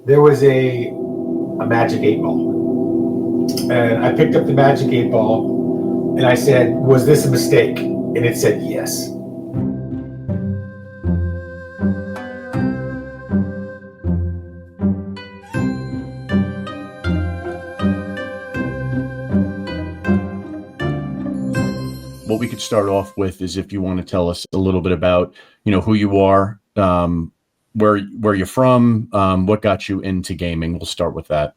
there was a magic 8 ball, and I picked up the magic 8 ball, and I said, "Was this a mistake?" And it said yes. What we could start off with is if you want to tell us a little bit about, who you are, where you're from, what got you into gaming. We'll start with that.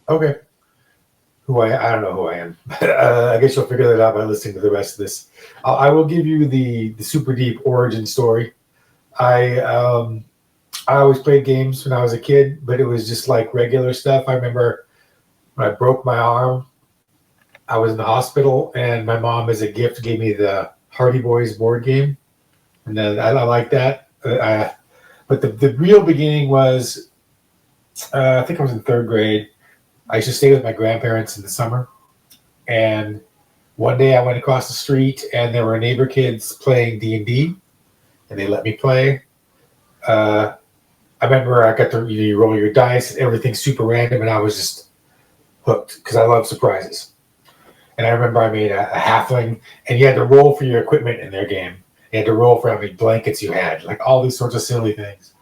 Okay. I don't know who I am. I guess you'll figure that out by listening to the rest of this. I will give you the super deep origin story. I always played games when I was a kid, but it was just like regular stuff. I remember when I broke my arm, I was in the hospital, and my mom, as a gift, gave me the Hardy Boys board game, and then I like that. But the real beginning was, I think I was in third grade. I used to stay with my grandparents in the summer, and one day I went across the street, and there were neighbor kids playing D&D, and they let me play. I remember I got to you roll your dice, and everything's super random, and I was just hooked because I love surprises. And I remember I made a halfling, and you had to roll for your equipment in their game. You had to roll for how many blankets you had, like all these sorts of silly things.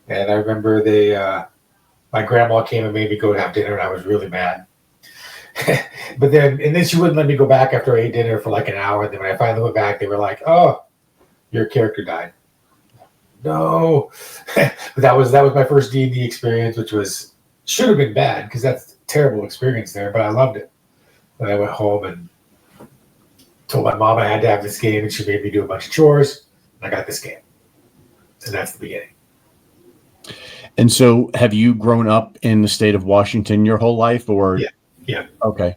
And I remember my grandma came and made me go have dinner, and I was really mad. But then she wouldn't let me go back after I ate dinner for like an hour. And then when I finally went back, they were like, "Oh, your character died." No, but that was my first D&D experience, which should have been bad because that's a terrible experience there. But I loved it. And I went home and told my mom I had to have this game, and she made me do a bunch of chores. And I got this game, and that's the beginning. And so, have you grown up in the state of Washington your whole life, or? Yeah. Okay.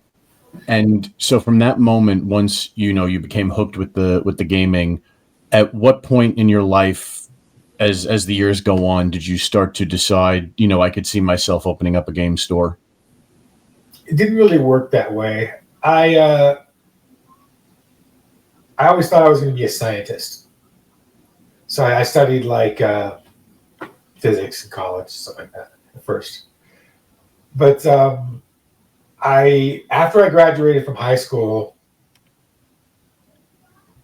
And so, from that moment, once you became hooked with the gaming, at what point in your life, as the years go on, did you start to decide, I could see myself opening up a game store? It didn't really work that way. I always thought I was going to be a scientist, so I studied like physics in college, something like that at first. But after I graduated from high school,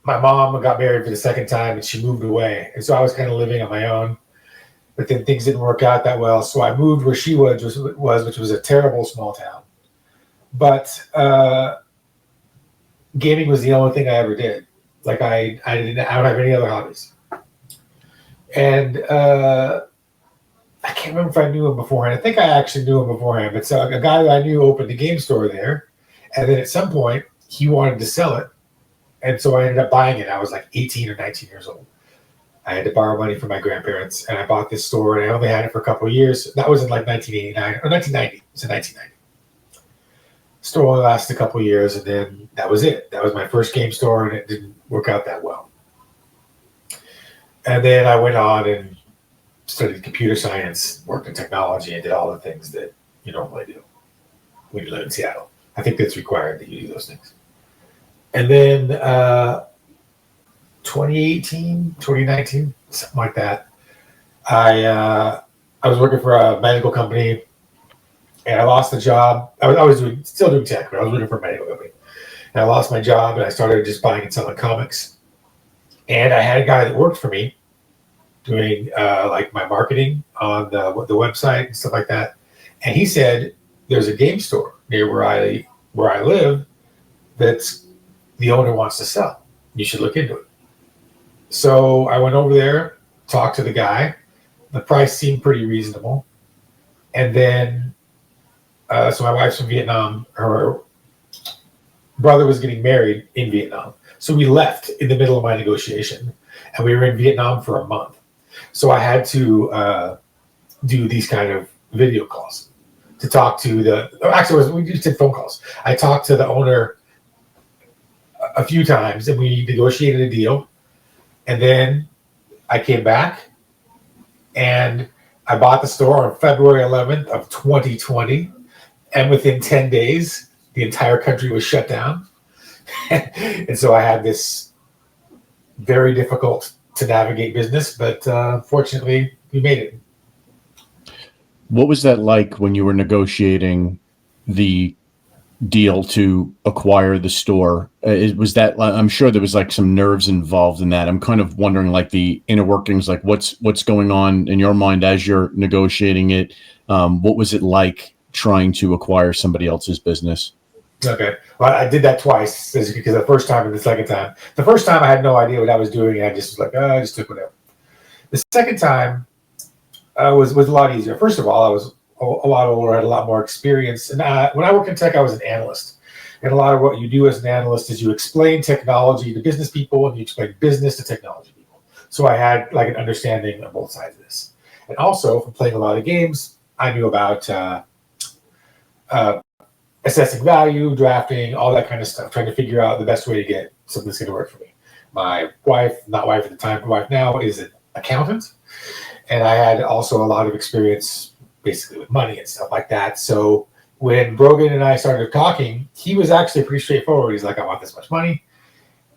my mom got married for the second time, and she moved away, and so I was kind of living on my own. But then things didn't work out that well, so I moved where she was, which was a terrible small town. But gaming was the only thing I ever did. Like I don't have any other hobbies. And I can't remember if I knew him beforehand. I think I actually knew him beforehand. But so a guy that I knew opened a game store there, and then at some point he wanted to sell it, and so I ended up buying it. I was like 18 or 19 years old. I had to borrow money from my grandparents, and I bought this store, and I only had it for a couple of years. That was in like 1989 or 1990. It was in 1990. Store only lasted a couple of years, and then that was it. That was my first game store, and it didn't work out that well. And then I went on and studied computer science, worked in technology, and did all the things that you normally do when you live in Seattle. I think that's required that you do those things. And then 2018, 2019, something like that, I was working for a medical company, and I lost the job. I was still doing tech, but I was working for a medical company. And I lost my job, and I started just buying and selling comics. And I had a guy that worked for me doing like my marketing on the website and stuff like that. And he said, "There's a game store near where I live that's the owner wants to sell. You should look into it." So I went over there, talked to the guy. The price seemed pretty reasonable. And then, so my wife's from Vietnam. Her brother was getting married in Vietnam. So we left in the middle of my negotiation, and we were in Vietnam for a month. So I had to do these kind of video calls to talk to we just did phone calls. I talked to the owner a few times, and we negotiated a deal. And then I came back, and I bought the store on February 11th of 2020. And within 10 days, the entire country was shut down. And so I had this very difficult to navigate business, but fortunately we made it. What was that like when you were negotiating the deal to acquire the store? Was that, I'm sure there was like some nerves involved in that. I'm kind of wondering like the inner workings, like what's going on in your mind as you're negotiating it. What was it like trying to acquire somebody else's business? Okay. Well, I did that twice because the first time and the second time. The first time I had no idea what I was doing, and I just was like, oh, I just took whatever. The second time was a lot easier. First of all, I was a lot older, I had a lot more experience. And when I worked in tech, I was an analyst. And a lot of what you do as an analyst is you explain technology to business people and you explain business to technology people. So I had like an understanding of both sides of this. And also, from playing a lot of games, I knew about assessing value, drafting, all that kind of stuff, trying to figure out the best way to get something that's going to work for me. My wife, not wife at the time, but wife now, is an accountant. And I had also a lot of experience basically with money and stuff like that. So when Brogan and I started talking, he was actually pretty straightforward. He's like, I want this much money.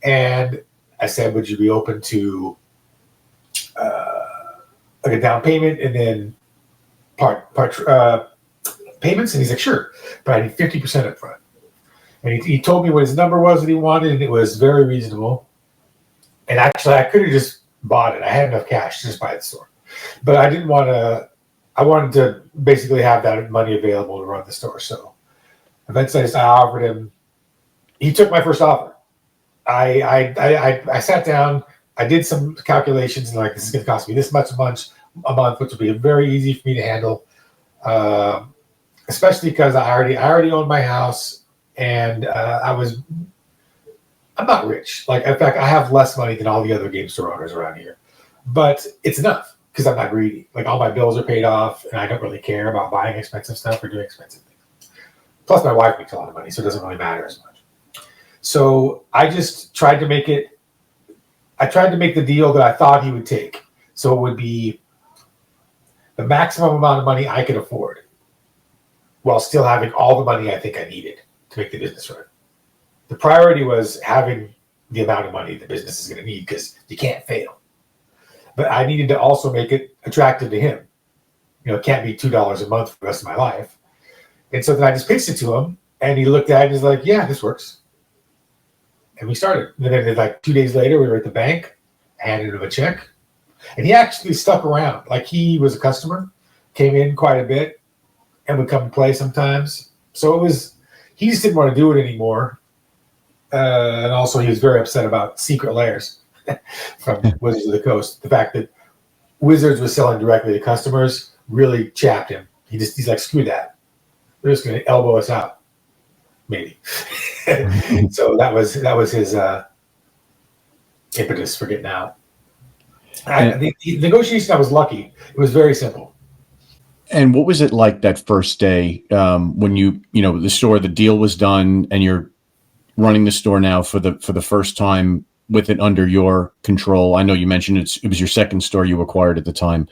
And I said, would you be open to like a down payment and then part payments? And he's like, sure, but I need 50% up front. And he told me what his number was that he wanted, and it was very reasonable. And actually, I could have just bought it. I had enough cash to just buy the store. But I didn't want to, I wanted to basically have that money available to run the store. So eventually I offered him, he took my first offer. I sat down, I did some calculations, and like, this is going to cost me this much a month, which will be very easy for me to handle. Especially because I already owned my house, and I'm not rich. Like, in fact, I have less money than all the other game store owners around here, but it's enough because I'm not greedy. Like, all my bills are paid off, and I don't really care about buying expensive stuff or doing expensive things. Plus, my wife makes a lot of money, so it doesn't really matter as much. So I just tried to make it. I tried to make the deal that I thought he would take. So it would be the maximum amount of money I could afford, while still having all the money I think I needed to make the business run. The priority was having the amount of money the business is going to need, because you can't fail. But I needed to also make it attractive to him. You know, it can't be $2 a month for the rest of my life. And so then I just pitched it to him, and he looked at it and he's like, yeah, this works. And we started. And then like 2 days later, we were at the bank, handed him a check, and he actually stuck around. Like, he was a customer, came in quite a bit, and would come and play sometimes. So he just didn't want to do it anymore. And also he was very upset about Secret Lairs from Wizards of the Coast. The fact that Wizards was selling directly to customers really chapped him. He's like, screw that. They're just going to elbow us out, maybe. So that was his impetus for getting out. The negotiation, I was lucky. It was very simple. And what was it like that first day when the deal was done, and you're running the store now for the first time with it under your control? I know you mentioned it was your second store you acquired at the time,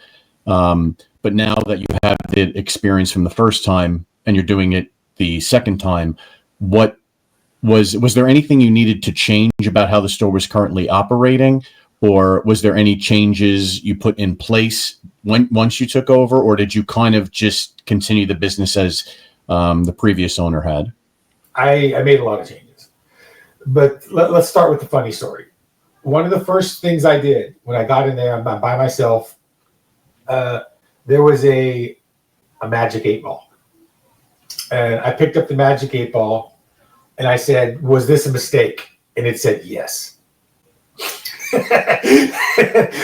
but now that you have the experience from the first time and you're doing it the second time, what was there anything you needed to change about how the store was currently operating? Or was there any changes you put in place once you took over, or did you kind of just continue the business as the previous owner had? I made a lot of changes, but let's start with the funny story. One of the first things I did when I got in there, I'm by myself. There was a magic 8-ball, and I picked up the magic 8-ball, and I said, "Was this a mistake?" And it said, "Yes."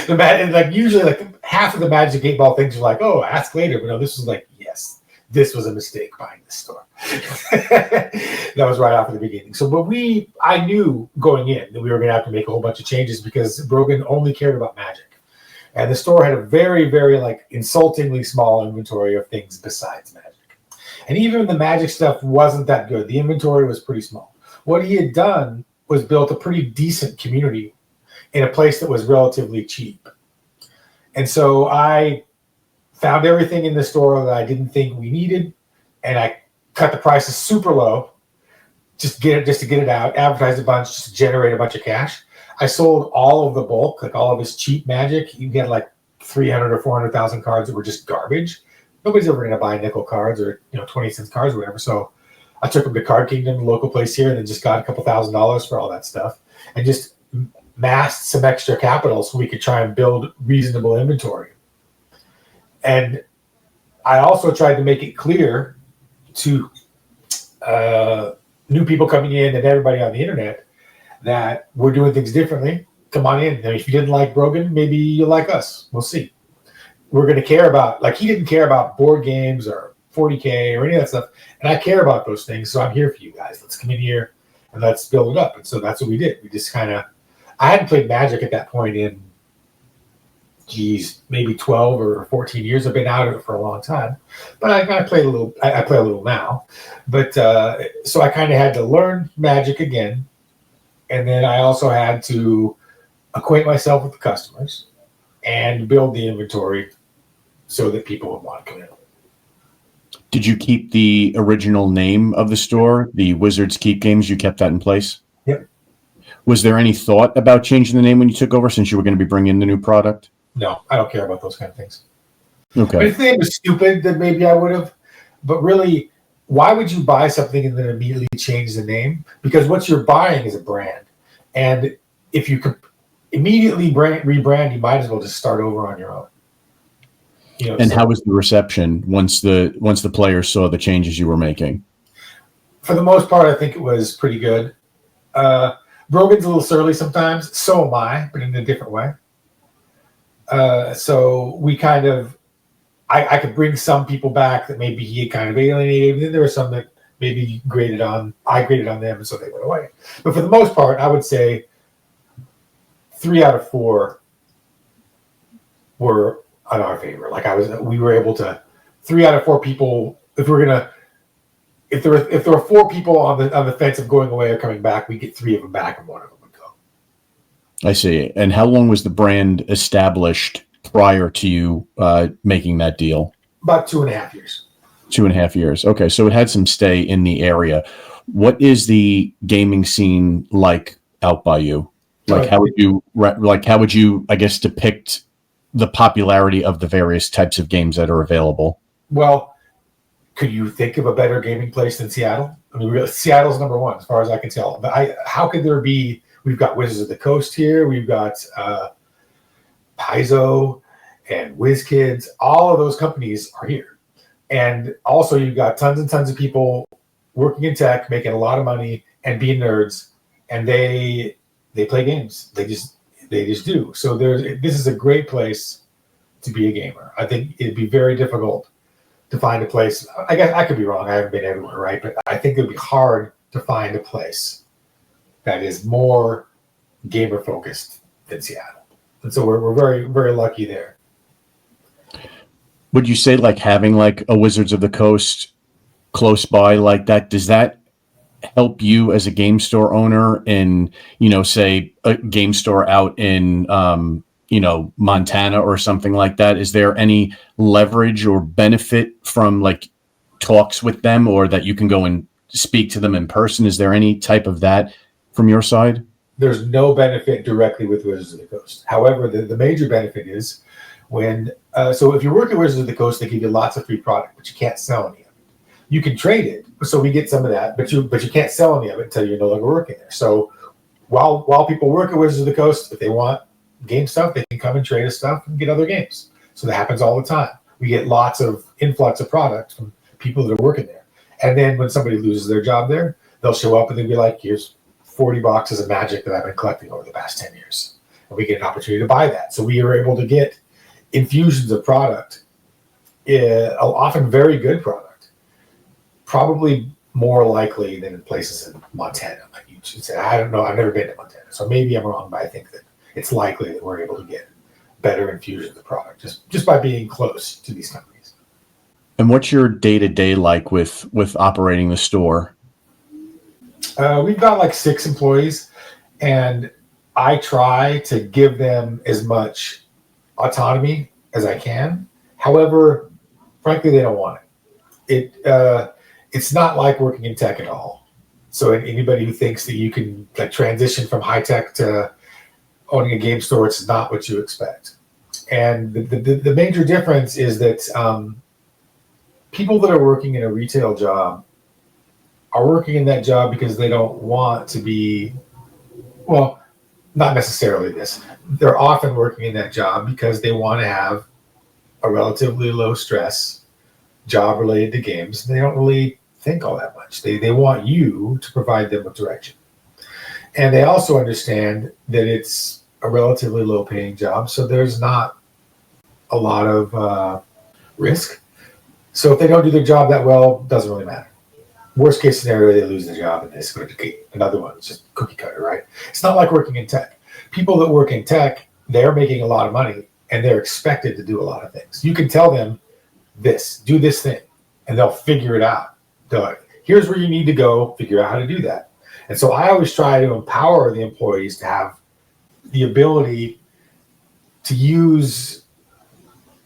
Like, usually like half of the magic 8-ball things are like, oh, ask later, but no, this was like, yes, this was a mistake buying this store. That was right off of the beginning. So but I knew going in that we were going to have to make a whole bunch of changes, because Brogan only cared about magic, and the store had a very, very like insultingly small inventory of things besides magic. And even the magic stuff wasn't that good. The inventory was pretty small. What he had done was built a pretty decent community in a place that was relatively cheap. And so I found everything in the store that I didn't think we needed, and I cut the prices super low just to get it out, advertised a bunch, just to generate a bunch of cash. I sold all of the bulk, like all of his cheap magic. You get like 300 or 400,000 cards that were just garbage. nobody's ever going to buy nickel cards or 20 cent cards or whatever. So I took them to Card Kingdom, the local place here, and then just got a couple $1,000s for all that stuff, and just massed some extra capital so we could try and build reasonable inventory. And I also tried to make it clear to new people coming in and everybody on the internet that we're doing things differently. Come on in. And if you didn't like Brogan, maybe you'll like us. We'll see. We're going to care about, like, he didn't care about board games or 40K or any of that stuff. And I care about those things. So I'm here for you guys. Let's come in here and let's build it up. And so that's what we did. We just kind of, I hadn't played Magic at that point in, maybe 12 or 14 years. I've been out of it for a long time, but I play a little. I play a little now, but so I kind of had to learn Magic again, and then I also had to acquaint myself with the customers and build the inventory so that people would want to come in. Did you keep the original name of the store, the Wizards Keep Games? You kept that in place? Yep. Was there any thought about changing the name when you took over, since you were going to be bringing in the new product? No, I don't care about those kind of things. Okay. If the name was stupid, then maybe I would have. But really, why would you buy something and then immediately change the name? Because what you're buying is a brand. And if you could immediately rebrand, you might as well just start over on your own. And how was the reception once the players saw the changes you were making? For the most part, I think it was pretty good. Brogan's a little surly sometimes. So am I, but in a different way. So we kind of, I could bring some people back that maybe he had kind of alienated. And then there were some that maybe I graded on them, and so they went away. But for the most part, I would say 3 out of 4 were in our favor. We were able to 3 out of 4 people. If there were 4 people on the fence of going away or coming back, we get 3 of them back, and 1 of them would go. I see. And how long was the brand established prior to you making that deal? About 2.5 years. 2.5 years. Okay, so it had some stay in the area. What is the gaming scene like out by you? How would you, I guess, depict the popularity of the various types of games that are available? Well, could you think of a better gaming place than Seattle? I mean, Seattle's number 1 as far as I can tell. But how could there be? We've got Wizards of the Coast here. We've got Paizo and WizKids. All of those companies are here. And also you've got tons and tons of people working in tech, making a lot of money and being nerds. And they play games. They just do. So this is a great place to be a gamer. I think it'd be very difficult to find a place. I guess I could be wrong. I haven't been everywhere, right? But I think it'd be hard to find a place that is more gamer focused than Seattle. And so we're very, very lucky there. Would you say having a Wizards of the Coast close by like that, does that help you as a game store owner in, say a game store out in, Montana or something like that? Is there any leverage or benefit from talks with them, or that you can go and speak to them in person? Is there any type of that from your side? There's no benefit directly with Wizards of the Coast. However, the major benefit is when, so if you're working with Wizards of the Coast, they give you lots of free product, but you can't sell any of it. You can trade it, so we get some of that, but you can't sell any of it until you're no longer working there. So while people work at Wizards of the Coast, if they want game stuff, they can come and trade us stuff and get other games. So that happens all the time. We get lots of influx of product from people that are working there. And then when somebody loses their job there, they'll show up and they'll be like, here's 40 boxes of Magic that I've been collecting over the past 10 years. And we get an opportunity to buy that. So we are able to get infusions of product, often very good product, probably more likely than in places in Montana. Like you should say, I don't know, I've never been to Montana, so maybe I'm wrong, but I think that it's likely that we're able to get better infusions of product just by being close to these companies. And what's your day-to-day like with operating the store? We've got 6 employees, and I try to give them as much autonomy as I can. However, frankly, they don't want it. It's not like working in tech at all. So anybody who thinks that you can transition from high tech to owning a game store, it's not what you expect. And the major difference is that people that are working in a retail job are working in that job because they don't want to be, well, not necessarily this. They're often working in that job because they want to have a relatively low stress job related to games. They don't really think all that much. They want you to provide them with direction. And they also understand that it's a relatively low paying job, so there's not a lot of risk. So if they don't do their job that well, it doesn't really matter. Worst case scenario, they lose the job and they just go to get another one. It's just cookie cutter, right? It's not like working in tech. People that work in tech, they're making a lot of money and they're expected to do a lot of things. You can tell them this, do this thing, and they'll figure it out. They're like, here's where you need to go, figure out how to do that. And so I always try to empower the employees to have the ability to use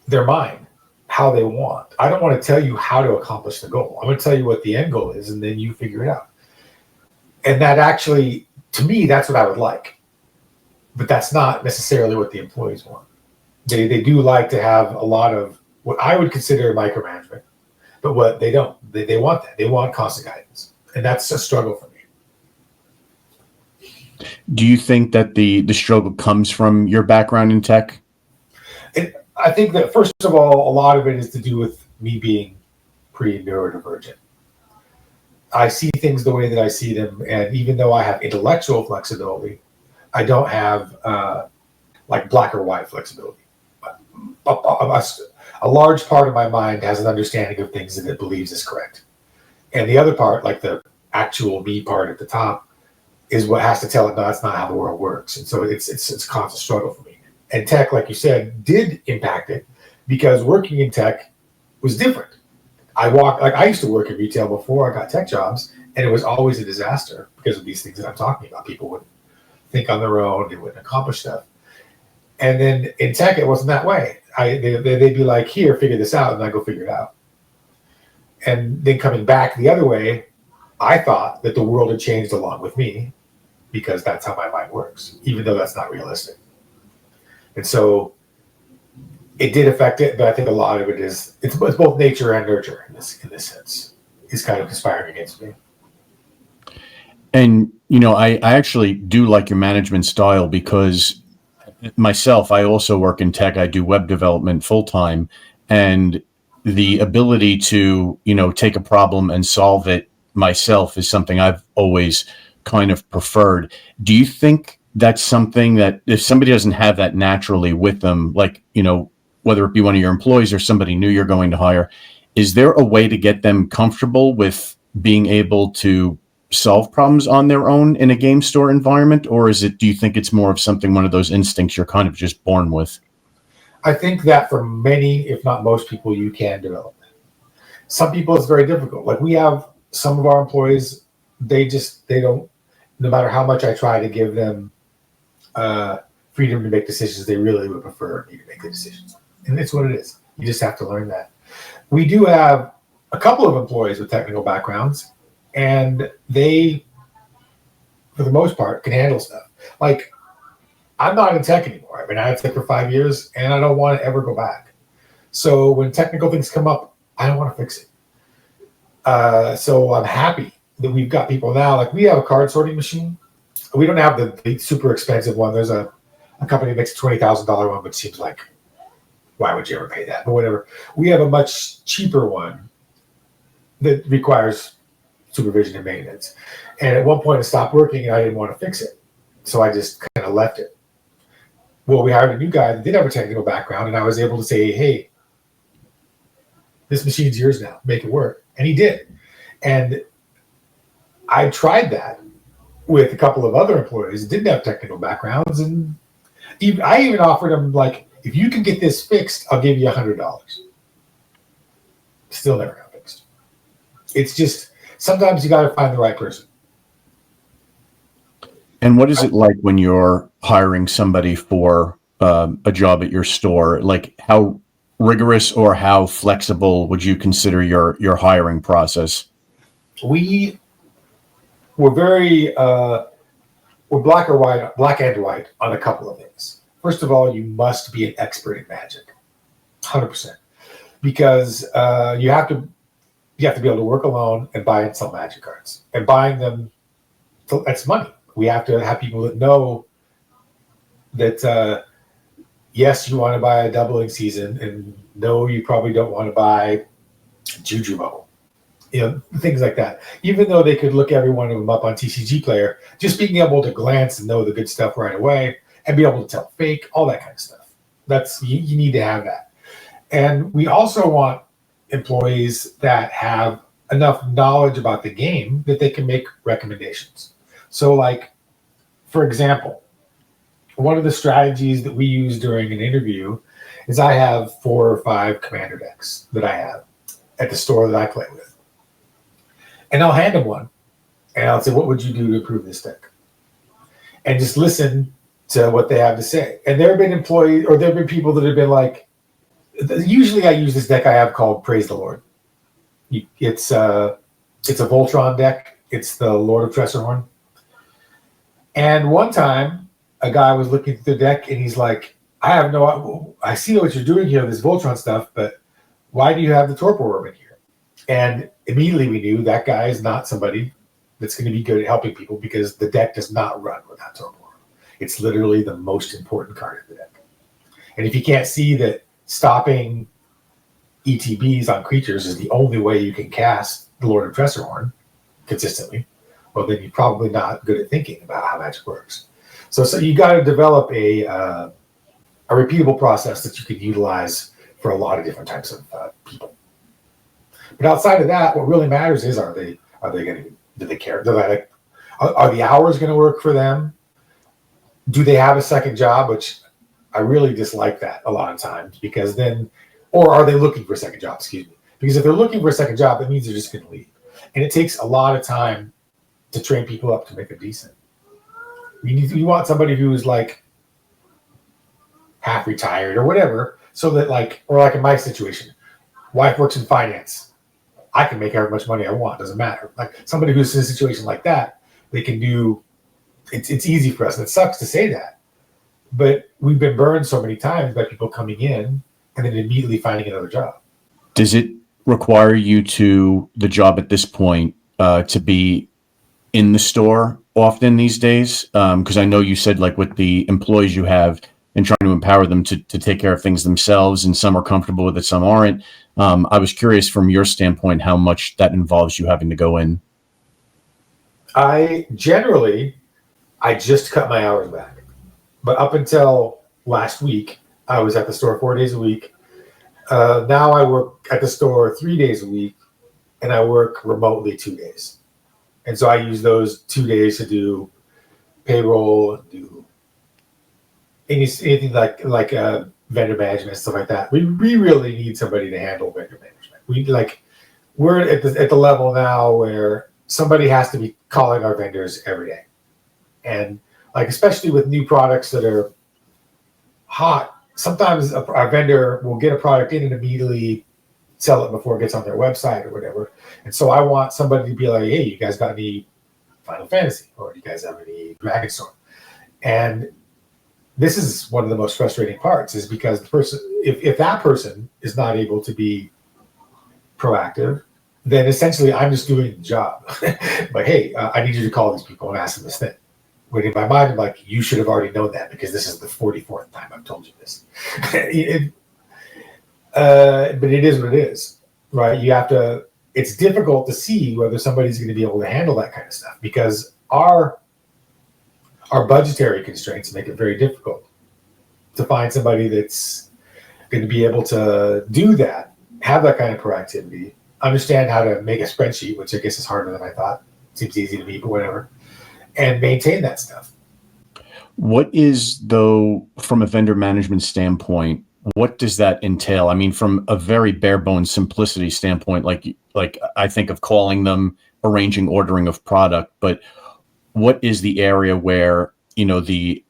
their mind how they want. I don't want to tell you how to accomplish the goal. I'm going to tell you what the end goal is, and then you figure it out. And that actually, to me, that's what I would like. But that's not necessarily what the employees want. They do like to have a lot of what I would consider micromanagement, but what they don't. They want that. They want constant guidance. And that's a struggle for me. Do you think that the struggle comes from your background in tech? I think that, first of all, a lot of it is to do with me being pretty neurodivergent. I see things the way that I see them, and even though I have intellectual flexibility, I don't have like black or white flexibility. A large part of my mind has an understanding of things that it believes is correct. And the other part, like the actual me part at the top, is what has to tell it, no, that's not how the world works. And so it's a constant struggle for me. And tech, like you said, did impact it because working in tech was different. I used to work in retail before I got tech jobs, and it was always a disaster because of these things that I'm talking about. People wouldn't think on their own, they wouldn't accomplish stuff. And then in tech, it wasn't that way. They'd be like, here, figure this out, and I go figure it out. And then coming back the other way, I thought that the world had changed along with me because that's how my mind works, even though that's not realistic. And so it did affect it, but I think a lot of it is it's both nature and nurture in this sense. Is kind of conspiring against me. And I actually do like your management style because myself, I also work in tech. I do web development full time, and the ability to take a problem and solve it myself is something I've always kind of preferred. Do you think that's something that if somebody doesn't have that naturally with them, like, whether it be one of your employees or somebody new you're going to hire, is there a way to get them comfortable with being able to solve problems on their own in a game store environment? Or do you think it's more of something, one of those instincts you're kind of just born with? I think that for many, if not most people, you can develop that. Some people, it's very difficult. Like we have some of our employees, they don't, no matter how much I try to give them freedom to make decisions, they really would prefer me to make the decisions. And it's what it is. You just have to learn that. We do have a couple of employees with technical backgrounds, and they, for the most part, can handle stuff. Like, I'm not in tech anymore. I mean, I had tech for 5 years, and I don't want to ever go back. So when technical things come up, I don't want to fix it. So I'm happy that we've got people now. Like, we have a card sorting machine. We don't have the super expensive one. There's a company that makes a $20,000 one, which seems like, why would you ever pay that? But whatever. We have a much cheaper one that requires supervision and maintenance. And at one point it stopped working and I didn't want to fix it. So I just kind of left it. Well, we hired a new guy that did have a technical background, and I was able to say, hey, this machine's yours now, make it work. And he did. And I tried that with a couple of other employees that didn't have technical backgrounds. And I even offered them, like, if you can get this fixed, I'll give you $100. Still never got fixed. It's just, sometimes you got to find the right person. And what is it like when you're hiring somebody for a job at your store? Like, how rigorous or how flexible would you consider your hiring process? We're very, we're black and white on a couple of things. First of all, you must be an expert in Magic, 100%, because you have to you have to be able to work alone and buy and sell Magic cards. And buying them, that's money. We have to have people that know that, yes, you want to buy a doubling season, and no, you probably don't want to buy Juju Bubble. Things like that. Even though they could look every one of them up on TCG Player, just being able to glance and know the good stuff right away and be able to tell fake, all that kind of stuff. You need to have that. And we also want employees that have enough knowledge about the game that they can make recommendations. So, like, for example, one of the strategies that we use during an interview is I have 4 or 5 commander decks that I have at the store that I play with. And I'll hand them one, and I'll say, what would you do to improve this deck? And just listen to what they have to say. And there have been employees, or there have been people that have been like, usually I use this deck I have called Praise the Lord. It's a Voltron deck. It's the Lord of Tressorhorn. And one time, a guy was looking through the deck, and he's like, I see what you're doing here, this Voltron stuff, but why do you have the Torpor Orb in here? And immediately we knew that guy is not somebody that's going to be good at helping people, because the deck does not run without Torpor Orb. It's literally the most important card in the deck. And if you can't see that stopping ETBs on creatures is the only way you can cast the Lord of Tressorhorn consistently, well, then you're probably not good at thinking about how Magic works. So you got to develop a repeatable process that you can utilize for a lot of different types of people. But outside of that, what really matters is, are they going to, do they care? Are the hours going to work for them? Do they have a second job? Which I really dislike that a lot of times, because then, or are they looking for a second job? Excuse me. Because if they're looking for a second job, that means they're just going to leave. And it takes a lot of time to train people up to make them decent. You want somebody who's like half retired or whatever, so that or like in my situation, wife works in finance. I can make however much money I want. Doesn't matter. Like somebody who's in a situation like that, they can do. It's easy for us. And it sucks to say that, but we've been burned so many times by people coming in and then immediately finding another job. Does it require you the job at this point, to be in the store often these days? Because I know you said, like, with the employees you have and trying to empower them to take care of things themselves, and some are comfortable with it, some aren't. I was curious from your standpoint how much that involves you having to go in. I just cut my hours back. But up until last week, I was at the store 4 days a week. Now I work at the store 3 days a week, and I work remotely 2 days. And so I use those 2 days to do payroll, do anything like vendor management, stuff like that. We really need somebody to handle vendor management. We're at the level now where somebody has to be calling our vendors every day. And especially with new products that are hot, sometimes a vendor will get a product in and immediately sell it before it gets on their website or whatever. And so I want somebody to be like, hey, you guys got any Final Fantasy? Or do you guys have any Dragonstorm? And this is one of the most frustrating parts, is because the person, if that person is not able to be proactive, then essentially I'm just doing the job. Like, hey, I need you to call these people and ask them this thing. When in my mind, I'm like, you should have already known that, because this is the 44th time I've told you this. But it is what it is, right? It's difficult to see whether somebody's going to be able to handle that kind of stuff, because our budgetary constraints make it very difficult to find somebody that's going to be able to do that, have that kind of proactivity, understand how to make a spreadsheet, which I guess is harder than I thought. Seems easy to me, but whatever. And maintain that stuff. What is, though, from a vendor management standpoint, what does that entail? I mean, from a very bare bones simplicity standpoint, like I think of calling them, arranging ordering of product, but what is the area where, the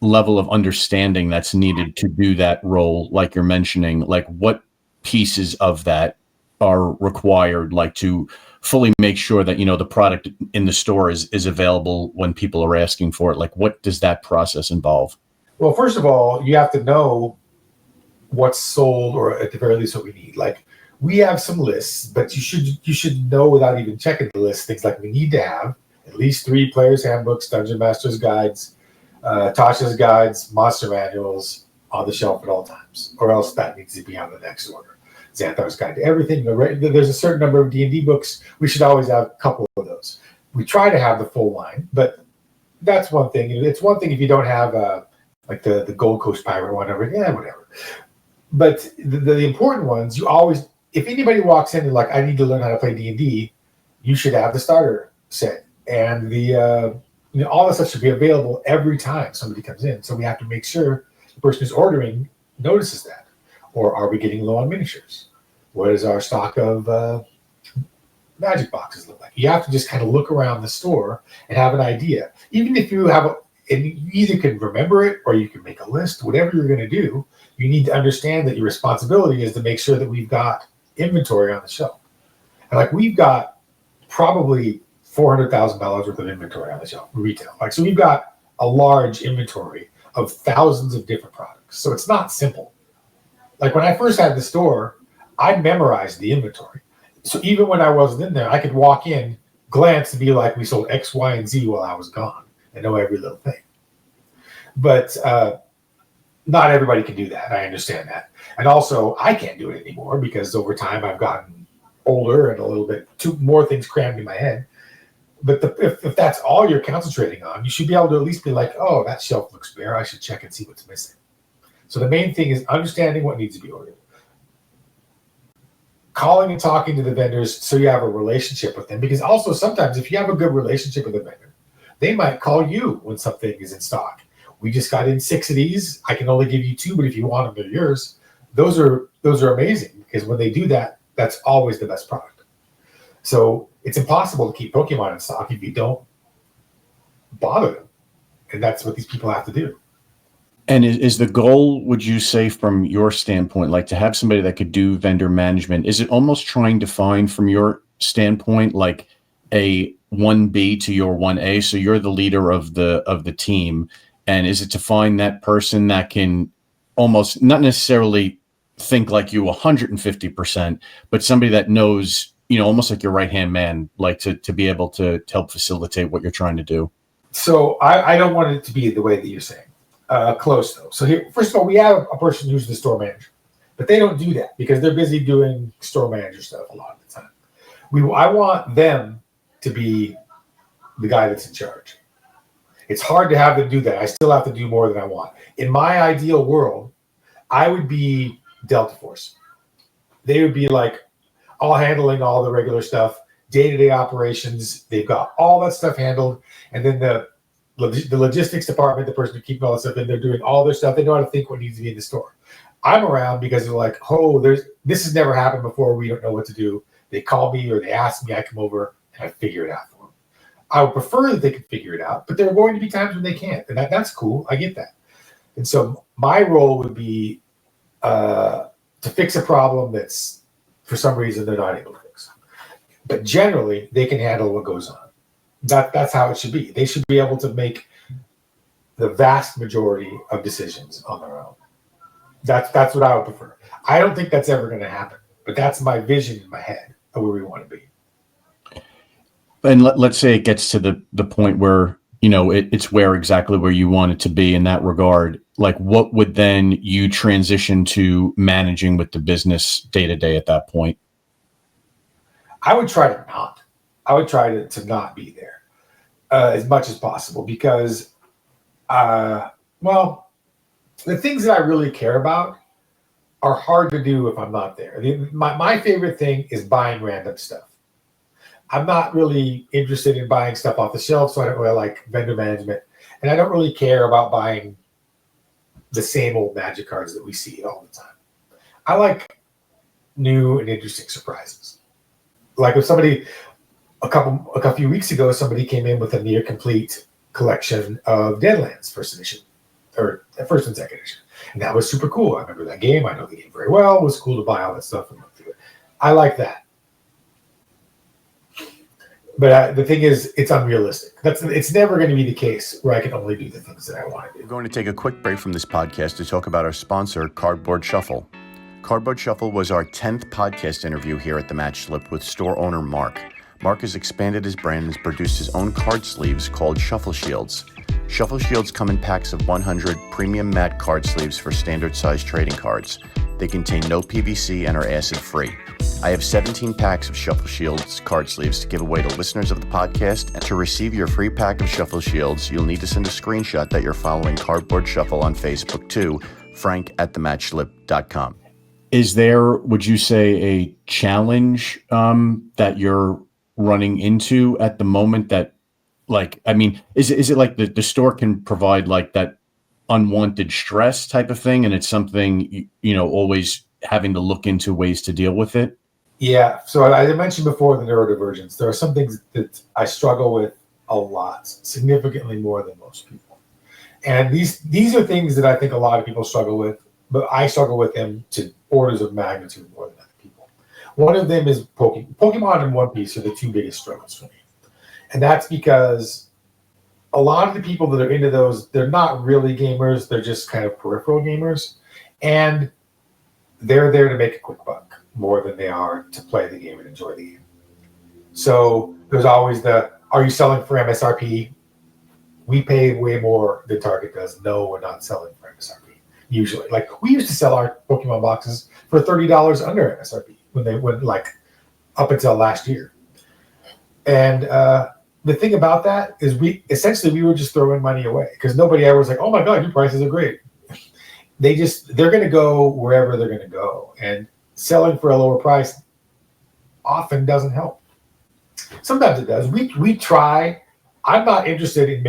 level of understanding that's needed to do that role, like you're mentioning, like what pieces of that are required, to fully make sure that, the product in the store is available when people are asking for it? Like, what does that process involve? Well, first of all, you have to know what's sold, or at the very least what we need. Like, we have some lists, but you should know without even checking the list things like we need to have at least 3 players' handbooks, Dungeon Master's guides, Tasha's guides, monster manuals on the shelf at all times, or else that needs to be on the next order. Xanthar's Guide to Everything. There's a certain number of D&D books. We should always have a couple of those. We try to have the full line, but that's one thing. It's one thing if you don't have like the Gold Coast Pirate one, whatever. But the important ones, you always, if anybody walks in and like, I need to learn how to play D&D, you should have the starter set. And all that stuff should be available every time somebody comes in. So we have to make sure the person who's ordering notices that. Or are we getting low on miniatures? What does our stock of magic boxes look like? You have to just kind of look around the store and have an idea. Even if you have, and you either can remember it or you can make a list, whatever you're going to do, you need to understand that your responsibility is to make sure that we've got inventory on the shelf. And like we've got probably $400,000 worth of inventory on the shelf, retail. So we've got a large inventory of thousands of different products. So it's not simple. Like when I first had the store, I memorized the inventory. So even when I wasn't in there, I could walk in, glance, and be like, we sold X, Y, and Z while I was gone, and know every little thing. But not everybody can do that. I understand that. And also, I can't do it anymore because over time I've gotten older and a little bit more things crammed in my head. But if that's all you're concentrating on, you should be able to at least be like, oh, that shelf looks bare. I should check and see what's missing. So the main thing is understanding what needs to be ordered. Calling and talking to the vendors so you have a relationship with them. Because also sometimes if you have a good relationship with a vendor, they might call you when something is in stock. We just got in 6 of these. I can only give you 2, but if you want them, they're yours. Those are amazing because when they do that, that's always the best product. So it's impossible to keep Pokemon in stock if you don't bother them. And that's what these people have to do. And is the goal, would you say, from your standpoint, like to have somebody that could do vendor management, is it almost trying to find from your standpoint like a 1B to your 1A? So you're the leader of the team. And is it to find that person that can almost not necessarily think like you 150%, but somebody that knows, almost like your right-hand man, like to be able to help facilitate what you're trying to do? So I don't want it to be the way that you're saying. Close though. So here, first of all, we have a person who's the store manager, but they don't do that because they're busy doing store manager stuff a lot of the time. I want them to be the guy that's in charge. It's hard to have them do that. I still have to do more than I want. In my ideal world, I would be Delta Force. They would be like all handling all the regular stuff, day-to-day operations. They've got all that stuff handled, and then the logistics department, the person who keeps all that stuff, and they're doing all their stuff. They know how to think what needs to be in the store. I'm around because they're like, oh, this has never happened before. We don't know what to do. They call me or they ask me. I come over and I figure it out for them. I would prefer that they could figure it out, but there are going to be times when they can't, and that's cool. I get that. And so my role would be to fix a problem that's for some reason they're not able to fix. But generally, they can handle what goes on. That's how it should be. They should be able to make the vast majority of decisions on their own. That's what I would prefer. I don't think that's ever going to happen, but that's my vision in my head of where we want to be. And let's say it gets to the point where, it's exactly where you want it to be in that regard. Like, what would then you transition to managing with the business day to day at that point? I would try to not be there as much as possible because, the things that I really care about are hard to do if I'm not there. My favorite thing is buying random stuff. I'm not really interested in buying stuff off the shelf, so I don't really like vendor management. And I don't really care about buying the same old Magic cards that we see all the time. I like new and interesting surprises. Like if somebody, a few weeks ago, somebody came in with a near complete collection of Deadlands first edition, or first and second edition. And that was super cool. I remember that game. I know the game very well. It was cool to buy all that stuff and look through it. I like that. But the thing is, it's unrealistic. It's never going to be the case where I can only do the things that I want to do. We're going to take a quick break from this podcast to talk about our sponsor, Cardboard Shuffle. Cardboard Shuffle was our 10th podcast interview here at the Match Slip with store owner Mark. Mark has expanded his brand and has produced his own card sleeves called Shuffle Shields. Shuffle Shields come in packs of 100 premium matte card sleeves for standard size trading cards. They contain no PVC and are acid-free. I have 17 packs of Shuffle Shields card sleeves to give away to listeners of the podcast. And to receive your free pack of Shuffle Shields, you'll need to send a screenshot that you're following Cardboard Shuffle on Facebook to frank@thematchslip.com. Is there, would you say, a challenge that you're running into at the moment that, like, I mean, is it like the store can provide like that unwanted stress type of thing, and it's something, always having to look into ways to deal with it? Yeah. So I mentioned before the neurodivergence. There are some things that I struggle with a lot, significantly more than most people. And these are things that I think a lot of people struggle with, but I struggle with them to orders of magnitude more than other people. One of them is Pokemon and One Piece are the two biggest struggles for me. And that's because a lot of the people that are into those, they're not really gamers. They're just kind of peripheral gamers. And they're there to make a quick buck more than they are to play the game and enjoy the game. So there's always are you selling for MSRP? We pay way more than Target does. No, we're not selling for MSRP. Usually, like we used to sell our Pokemon boxes for $30 under MSRP when they went like up until last year. And the thing about that is we were just throwing money away because nobody ever was like, oh my God, your prices are great. They're going to go wherever they're going to go, and selling for a lower price often doesn't help. Sometimes it does. We try. I'm not interested in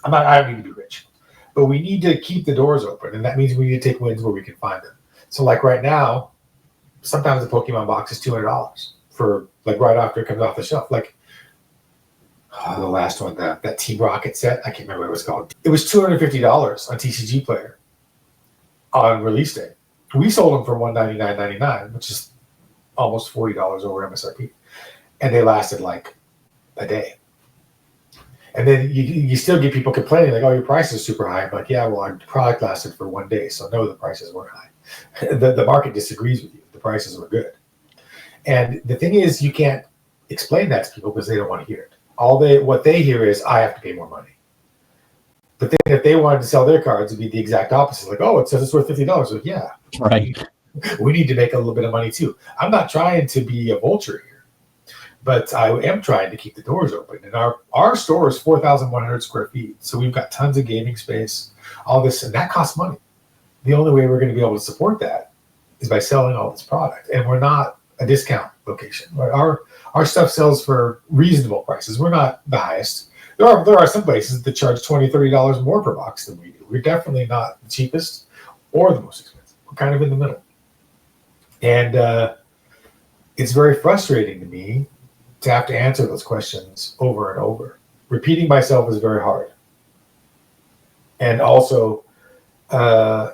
I don't need to be rich, but we need to keep the doors open, and that means we need to take wins where we can find them. So like right now, sometimes the Pokemon box is $200 for like right after it comes off the shelf. Like the last one, that Team Rocket set, I can't remember what it was called. It was $250 on TCG Player on release day. We sold them for $199.99, which is almost $40 over MSRP, and they lasted like a day. And then you still get people complaining like, "Oh, your price is super high." I'm like, "Yeah, well, our product lasted for 1 day, so no, the prices weren't high." The market disagrees with you. The prices were good, and the thing is, you can't explain that to people because they don't want to hear it. What they hear is, "I have to pay more money." But then if they wanted to sell their cards, it'd be the exact opposite. Like, oh, it says it's worth $50. Like, yeah, right. We need to make a little bit of money too. I'm not trying to be a vulture here, but I am trying to keep the doors open. And our store is 4,100 square feet. So we've got tons of gaming space, all this, and that costs money. The only way we're going to be able to support that is by selling all this product. And we're not a discount location. Our stuff sells for reasonable prices. We're not the highest. There are some places that charge $20, $30 more per box than we do. We're definitely not the cheapest or the most expensive. We're kind of in the middle. And it's very frustrating to me to have to answer those questions over and over. Repeating myself is very hard. And also,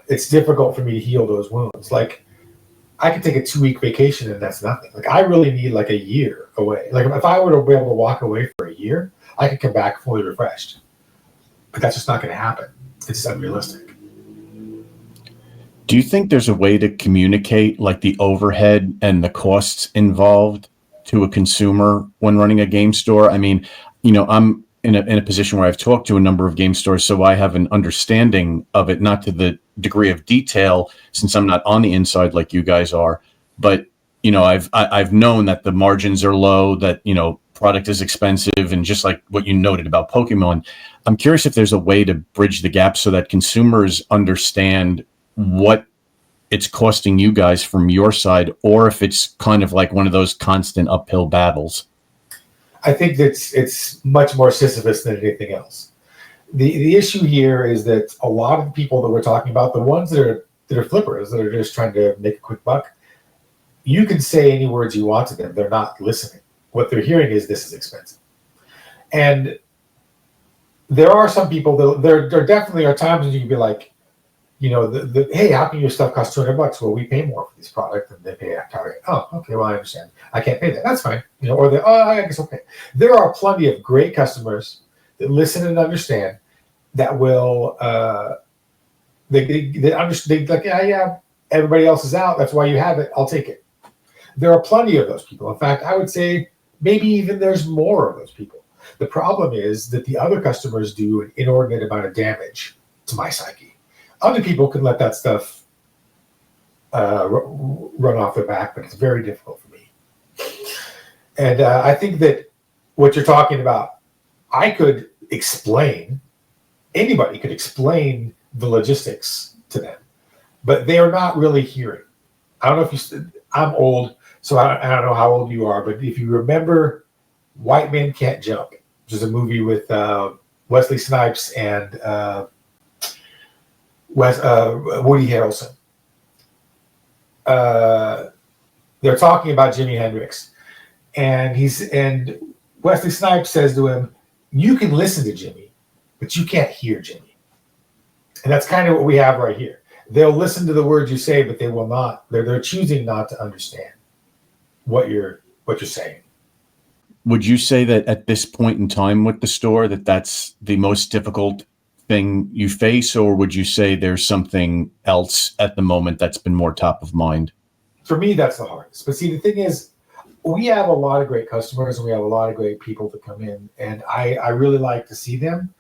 it's difficult for me to heal those wounds. Like, I could take a 2-week vacation and that's nothing. Like, I really need like a year away. Like, if I were to be able to walk away for a year, I could come back fully refreshed. But that's just not going to happen. It's unrealistic. Do you think there's a way to communicate like the overhead and the costs involved to a consumer when running a game store? I mean, I'm in a position where I've talked to a number of game stores, so I have an understanding of it, not to the degree of detail since I'm not on the inside like you guys are, but I've known that the margins are low, that product is expensive, and just like what you noted about Pokemon, I'm curious if there's a way to bridge the gap so that consumers understand what it's costing you guys from your side, or if it's kind of like one of those constant uphill battles. I think it's much more Sisyphus than anything else. The issue here is that a lot of the people that we're talking about, the ones that are flippers, that are just trying to make a quick buck, you can say any words you want to them. They're not listening. What they're hearing is this is expensive. And there are some people that there definitely are times when you can be like, hey, how can your stuff cost $200? Well, we pay more for this product than they pay at Target. Oh, okay, well, I understand. I can't pay that. That's fine. I guess okay. There are plenty of great customers that listen and understand that will they understand, like, yeah, everybody else is out. That's why you have it. I'll take it. There are plenty of those people. In fact, I would say maybe even there's more of those people. The problem is that the other customers do an inordinate amount of damage to my psyche. Other people can let that stuff run off their back, but it's very difficult for me. And I think that what you're talking about, I could explain, anybody could explain the logistics to them, but they are not really hearing. I don't know if I'm old, so I don't know how old you are, but if you remember White Men Can't Jump, which is a movie with Wesley Snipes and Woody Harrelson. They're talking about Jimi Hendrix, and Wesley Snipes says to him, "You can listen to Jimmy, but you can't hear Jimmy." And that's kind of what we have right here. They'll listen to the words you say, but they will not. They're choosing not to understand what you're saying. Would you say that at this point in time with the store that's the most difficult thing you face, or would you say there's something else at the moment that's been more top of mind? For me, that's the hardest. But see, the thing is, we have a lot of great customers and we have a lot of great people to come in, and I really like to see them.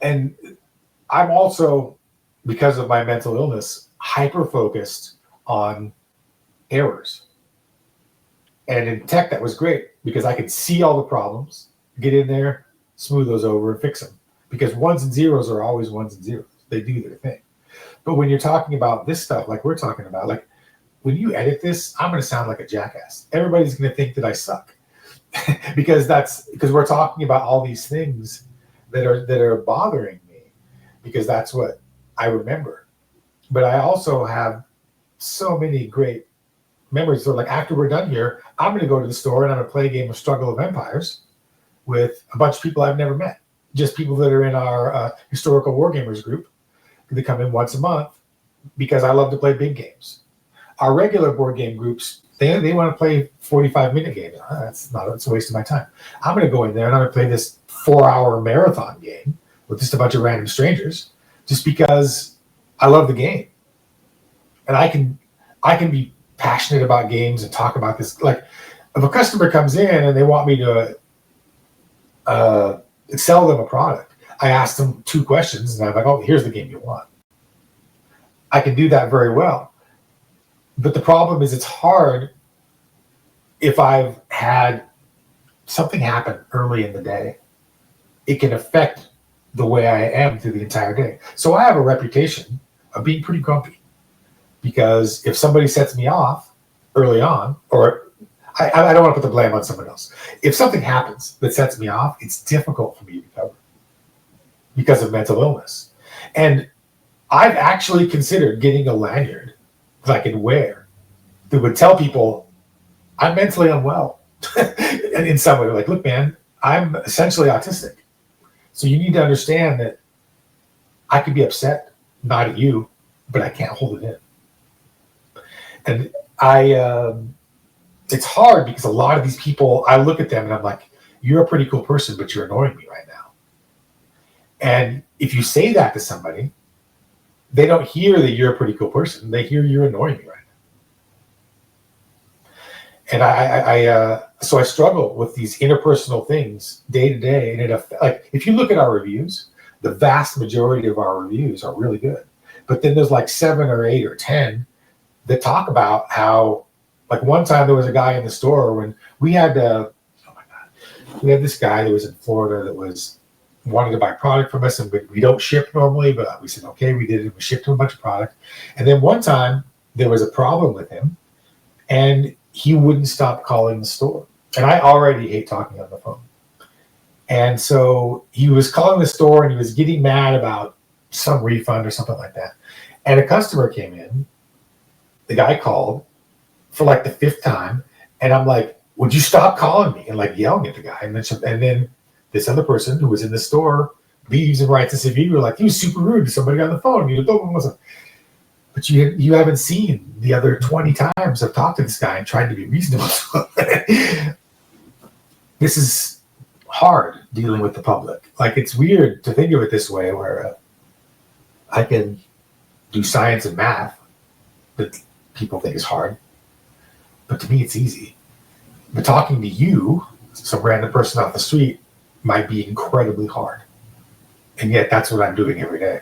And I'm also, because of my mental illness, hyper focused on errors. And in tech, that was great because I could see all the problems, get in there, smooth those over, and fix them. Because ones and zeros are always ones and zeros. They do their thing. But when you're talking about this stuff, like we're talking about, like when you edit this, I'm going to sound like a jackass. Everybody's going to think that I suck because we're talking about all these things that are bothering me because that's what I remember. But I also have so many great memories. So like after we're done here, I'm going to go to the store and I'm going to play a game of Struggle of Empires with a bunch of people I've never met. Just people that are in our historical wargamers group. They come in once a month because I love to play big games. Our regular board game groups, they want to play 45-minute games. It's a waste of my time. I'm going to go in there and I'm going to play this 4-hour marathon game with just a bunch of random strangers just because I love the game. And I can be passionate about games and talk about this. Like if a customer comes in and they want me to sell them a product, I ask them 2 questions and I'm like, oh, here's the game you want. I can do that very well. But the problem is it's hard if I've had something happen early in the day. It can affect the way I am through the entire day. So I have a reputation of being pretty grumpy because if somebody sets me off early on, or I don't want to put the blame on someone else. If something happens that sets me off, it's difficult for me to recover because of mental illness. And I've actually considered getting a lanyard that I could wear that would tell people I'm mentally unwell. And in some way, like, look, man, I'm essentially autistic. So you need to understand that I could be upset, not at you, but I can't hold it in. And it's hard because a lot of these people, I look at them and I'm like, you're a pretty cool person, but you're annoying me right now. And if you say that to somebody, they don't hear that you're a pretty cool person. They hear you're annoying me right now. And so I struggle with these interpersonal things day to day. And like if you look at our reviews, the vast majority of our reviews are really good. But then there's like 7 or 8 or 10 that talk about how, like one time there was a guy in the store when we had we had this guy that was in Florida that wanted to buy product from us, and we don't ship normally, but we said, okay, we did it. We shipped him a bunch of product. And then one time there was a problem with him and he wouldn't stop calling the store. And I already hate talking on the phone. And so he was calling the store and he was getting mad about some refund or something like that. And a customer came in, the guy called for like the 5th time. And I'm like, would you stop calling me? And like yelling at the guy. And then this other person who was in the store leaves and writes this review. We're like, he was super rude to somebody on the phone. But you haven't seen the other 20 times I've talked to this guy and tried to be reasonable. This is hard dealing with the public. Like, it's weird to think of it this way, where I can do science and math that people think is hard. But to me, it's easy. But talking to you, some random person off the street, might be incredibly hard. And yet that's what I'm doing every day.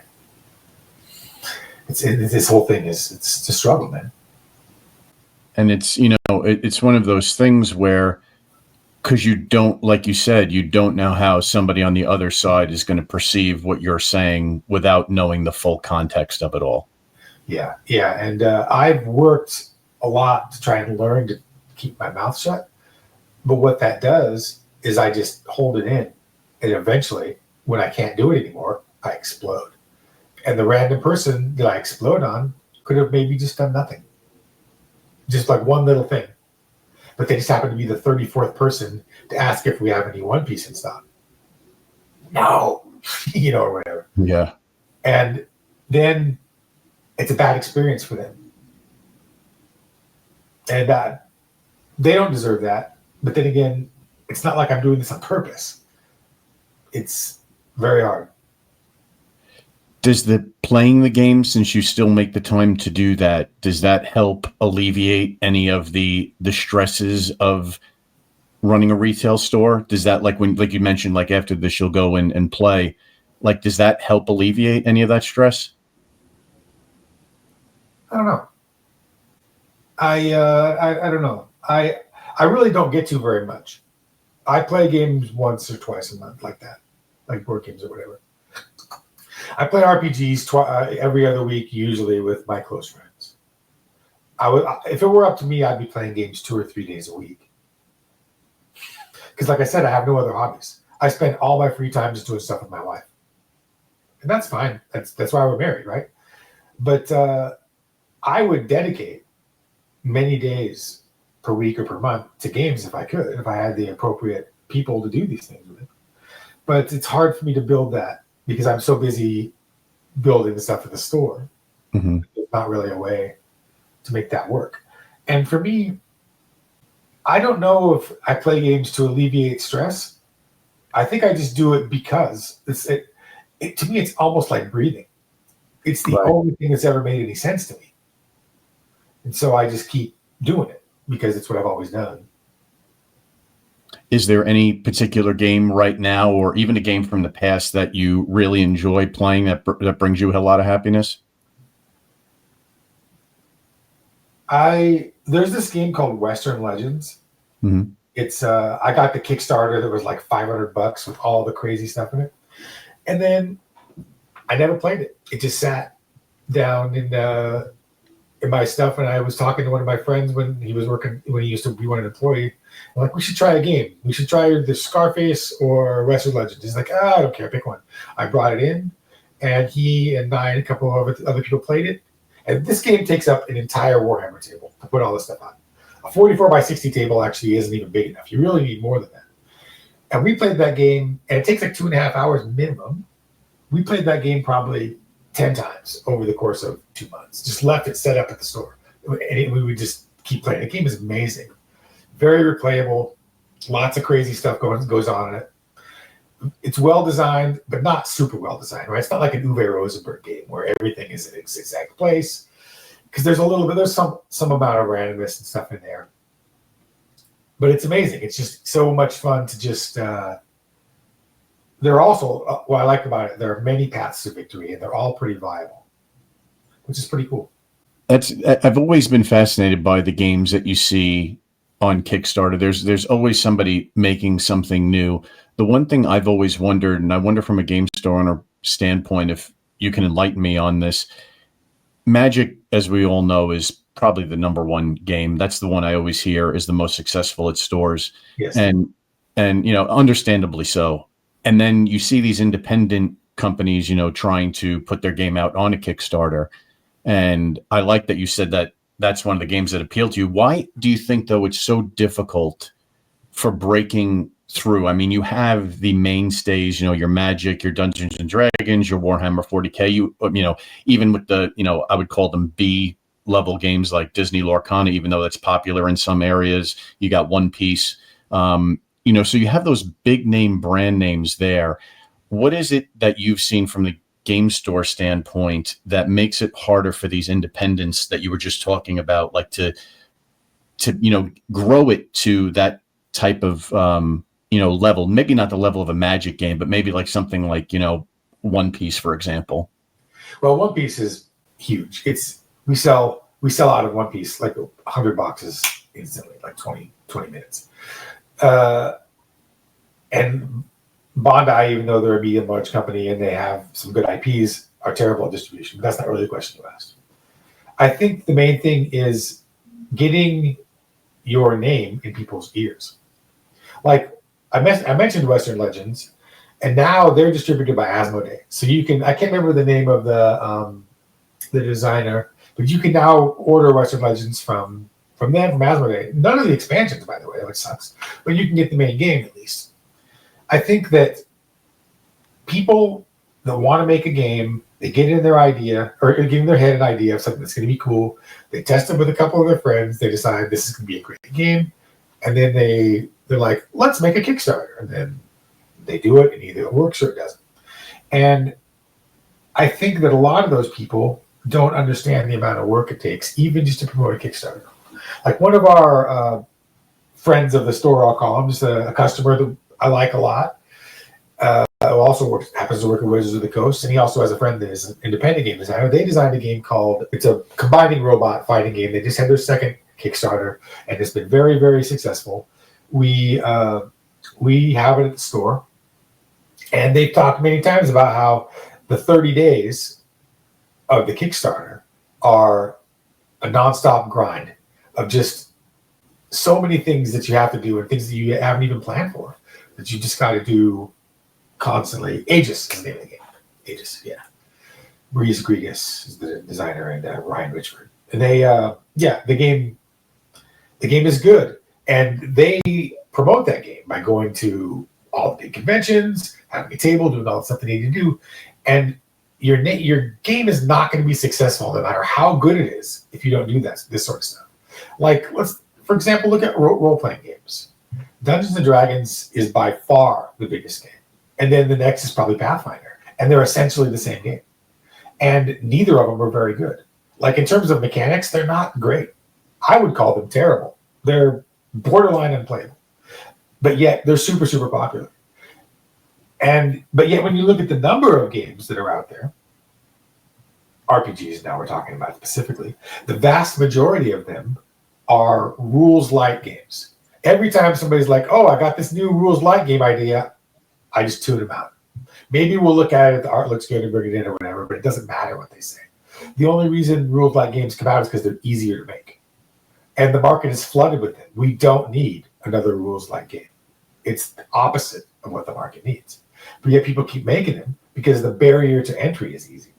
This whole thing it's a struggle, man. And it's, it's one of those things where, because you don't, like you said, you don't know how somebody on the other side is going to perceive what you're saying without knowing the full context of it all. Yeah. And I've worked a lot to try and learn to keep my mouth shut. But what that does is I just hold it in. And eventually, when I can't do it anymore, I explode. And the random person that I explode on could have maybe just done nothing. Just like one little thing. But they just happen to be the 34th person to ask if we have any One Piece in stock. No, or whatever. Yeah. And then it's a bad experience for them. And they don't deserve that. But then again, it's not like I'm doing this on purpose. It's very hard. Does the playing the game, since you still make the time to do that, does that help alleviate any of the stresses of running a retail store? Does that, like you mentioned, like after this you'll go in and play, like does that help alleviate any of that stress? I don't know. I don't know. I really don't get to very much. I play games once or twice a month like that, like board games or whatever. I play RPGs every other week, usually with my close friends. If it were up to me, I'd be playing games 2 or 3 days a week. Because like I said, I have no other hobbies. I spend all my free time just doing stuff with my wife. And that's fine. That's why we're married, right? But I would dedicate many days per week or per month to games if I could, if I had the appropriate people to do these things with. But it's hard for me to build that because I'm so busy building the stuff at the store. Mm-hmm. There's not really a way to make that work. And for me, I don't know if I play games to alleviate stress. I think I just do it because to me, it's almost like breathing. It's the only thing that's ever made any sense to me. And so I just keep doing it because it's what I've always done. Is there any particular game right now, or even a game from the past that you really enjoy playing that brings you a lot of happiness? There's this game called Western Legends. Mm-hmm. It's I got the Kickstarter that was like $500 with all the crazy stuff in it, and then I never played it. It just sat down in my stuff, and I was talking to one of my friends when he used to be one employee. I'm like, we should try a game. We should try either Scarface or Western Legends. He's like, I don't care, pick one. I brought it in, and he and I and a couple of other people played it. And this game takes up an entire Warhammer table to put all this stuff on. A 44 by 60 table actually isn't even big enough. You really need more than that. And we played that game, and it takes like 2.5 hours minimum. We played that game probably 10 times over the course of 2 months. Just left it set up at the store. And we would just keep playing. The game is amazing. Very replayable. Lots of crazy stuff goes on in it. It's well designed, but not super well designed, right? It's not like an Uwe Rosenberg game where everything is in its exact place. Because there's some amount of randomness and stuff in there. But it's amazing. It's just so much fun to just... there are also, what I like about it, there are many paths to victory, and they're all pretty viable, which is pretty cool. I've always been fascinated by the games that you see on Kickstarter. There's always somebody making something new. The one thing I've always wondered, and I wonder from a game store owner standpoint, if you can enlighten me on this, Magic, as we all know, is probably the number one game. That's the one I always hear is the most successful at stores. Yes. And understandably so. And then you see these independent companies, trying to put their game out on a Kickstarter. And I like that you said that that's one of the games that appealed to you. Why do you think, though, it's so difficult for breaking through? I mean, you have the mainstays, your Magic, your Dungeons and Dragons, your Warhammer 40K, even with the, I would call them B level games like Disney Lorcana, even though that's popular in some areas. You got One Piece, so you have those big name brand names there. What is it that you've seen from game store standpoint that makes it harder for these independents that you were just talking about, like to grow it to that type of level? Maybe not the level of a Magic game, but maybe like something like One Piece, for example. Well, One Piece is huge. We sell out of One Piece like 100 boxes instantly, like 20 minutes. And Bondi, even though they're a medium large company and they have some good IPs, are terrible at distribution. But that's not really the question you asked. I think the main thing is getting your name in people's ears. Like I mentioned Western Legends, and now they're distributed by Asmodee. So you can, I can't remember the name of the designer, but you can now order Western Legends from them, from Asmodee. None of the expansions, by the way, which sucks, but you can get the main game at least. I think that people that want to make a game, they get in their idea, or get in their head an idea of something that's going to be cool. They test it with a couple of their friends. They decide this is going to be a great game. And then they're like, let's make a Kickstarter. And then they do it, and either it works or it doesn't. And I think that a lot of those people don't understand the amount of work it takes, even just to promote a Kickstarter. Like one of our friends of the store, I'll call him, just a customer that I like a lot, who also happens to work at Wizards of the Coast, and he also has a friend that is an independent game designer. They designed a game it's a combining robot fighting game. They just had their second Kickstarter, and it's been very, very successful. We have it at the store, and they've talked many times about how the 30 days of the Kickstarter are a nonstop grind of just so many things that you have to do and things that you haven't even planned for, that you just got to do constantly. Aegis is the name of the game. Aegis, yeah. Breeze Grigas is the designer, and Ryan Richford. And the game is good. And they promote that game by going to all the big conventions, having a table, doing all the stuff they need to do. And your game is not going to be successful no matter how good it is if you don't do this sort of stuff. Like, for example, look at role-playing games. Dungeons & Dragons is by far the biggest game. And then the next is probably Pathfinder. And they're essentially the same game. And neither of them are very good. Like, in terms of mechanics, they're not great. I would call them terrible. They're borderline unplayable. But yet, they're super, super popular. But yet, when you look at the number of games that are out there, RPGs now we're talking about specifically, the vast majority of them are rules-light games. Every time somebody's like, oh, I got this new rules-light game idea, I just tune them out. Maybe we'll look at it, the art looks good and bring it in or whatever, but it doesn't matter what they say. The only reason rules-light games come out is because they're easier to make. And the market is flooded with it. We don't need another rules-light game. It's the opposite of what the market needs. But yet people keep making them because the barrier to entry is easy.